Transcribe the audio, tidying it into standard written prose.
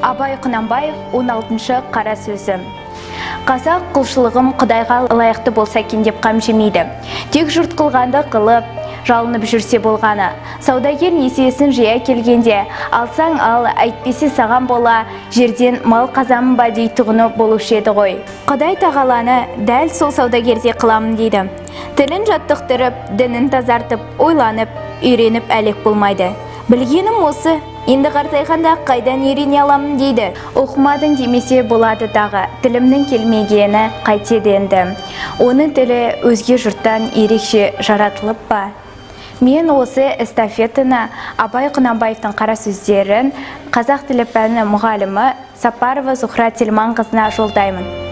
Абай Құнанбаев 16-шы қара сөзі. Қазақ құлшылығым Құдайға лайықты болса екен деп қам жемейді. Тек жұрт қылғанды қылып, жалынып жүрсе болғаны. Саудагер несиесін жия келгенде, алсаң ал, әйтпесе саған бола, жерден мал қазамын ба дейтұғыны болушы еді ғой. Құдай тағаланы дәл сол саудагерде қыламын дейді. Тілін жаттықтырып, дінін тазартып, ойланып, үйреніп әлек болмайды. Білгенім осы, енді қартайғанда қайдан үйрене аламын дейді. Оқымадың демесе болады дағы, тілімнің келмегені қайтеді енді. Оның тілі өзге жұрттан ерекше жаратылып па? Мен осы эстафетаны Абай Құнанбаевтың қара сөздерін қазақ тілі пәні мұғалімі Сапарова Зухра Тельман қызына жолдаймын.